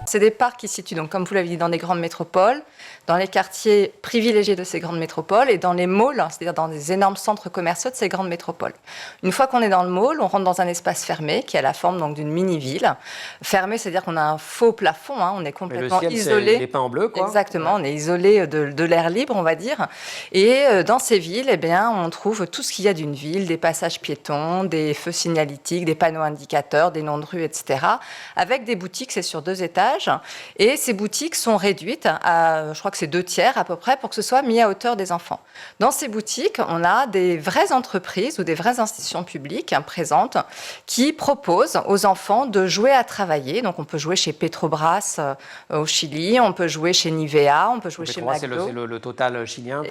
C'est des parcs qui se situent, donc, comme vous l'avez dit, dans des grandes métropoles, dans les quartiers privilégiés de ces grandes métropoles et dans les malls, c'est-à-dire dans des énormes centres commerciaux de ces grandes métropoles. Une fois qu'on est dans le mall, on rentre dans un espace fermé qui a la forme donc d'une mini-ville. Fermé, c'est-à-dire qu'on a un faux plafond, on est complètement isolé. Il est peint en bleu, quoi. Exactement, on est isolé de l'air libre, on va dire. Et dans ces villes, eh bien, on trouve tout ce qu'il y a d'une ville, des passages piétons, des feux signalétiques, des panneaux indicateurs, des noms de rues, etc. Avec des boutiques, c'est sur 2 étages. Et ces boutiques sont réduites à, je crois que c'est 2/3 à peu près, pour que ce soit mis à hauteur des enfants. Dans ces boutiques, on a des vraies entreprises ou des vraies institutions publiques présentes qui proposent aux enfants de jouer à travailler. Donc, on peut jouer chez Petrobras au Chili, on peut jouer chez Nivea, on peut jouer chez McDo. C'est le Total chilien.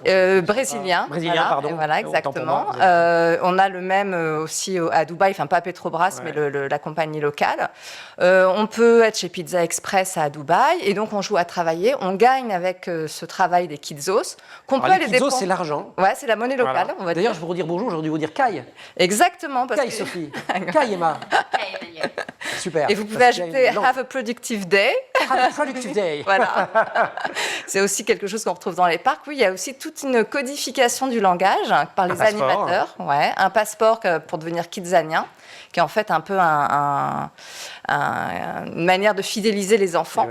Brésilien. Brésilien, voilà, pardon. Voilà, exactement. On a le même aussi à Dubaï, enfin pas Petrobras, mais la compagnie locale. On peut être chez Pizza Express à Dubaï, et donc on joue à travailler. On gagne avec ce travail des kidzos. Les kidzos, c'est l'argent. Ouais, c'est la monnaie locale. Voilà. D'ailleurs, je vais vous dire bonjour, j'aurais dû vous dire Kai. Exactement. Kai, Sophie. Kai, Emma. Super. Et vous pouvez ajouter Have a productive day. Have a productive day. Voilà. C'est aussi quelque chose qu'on retrouve dans les parcs. Oui, il y a aussi toute une codification du langage par les animateurs. Ouais, un passeport pour devenir kidzanien, qui est en fait un peu une manière de fidéliser les enfants,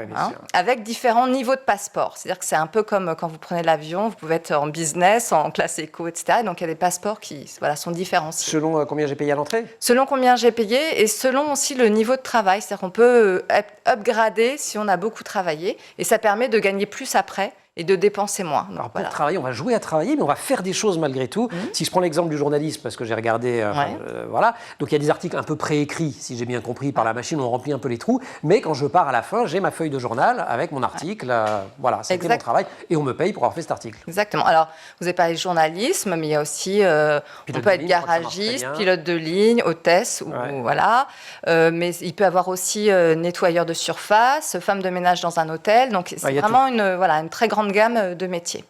avec différents niveaux de passeport. C'est-à-dire que c'est un peu comme quand vous prenez l'avion, vous pouvez être en business, en classe éco, etc. Donc il y a des passeports qui sont différenciés. Selon combien j'ai payé à l'entrée ? Selon combien j'ai payé et selon aussi le niveau de travail. C'est-à-dire qu'on peut upgrader si on a beaucoup travaillé, et ça permet de gagner plus après et de dépenser moins. Donc, alors pour travailler, on va jouer à travailler, mais on va faire des choses malgré tout. Si je prends l'exemple du journalisme, parce que j'ai regardé, voilà, donc il y a des articles un peu préécrits, si j'ai bien compris, par la machine, on remplit un peu les trous, mais quand je pars à la fin, j'ai ma feuille de journal avec mon article, voilà, c'était mon travail, et on me paye pour avoir fait cet article. Exactement. Alors, vous avez parlé de journalisme, mais il y a aussi, on peut être garagiste, pilote de ligne, hôtesse, voilà, mais il peut avoir aussi nettoyeur de surface, femme de ménage dans un hôtel, donc c'est vraiment une très grande gamme de métiers.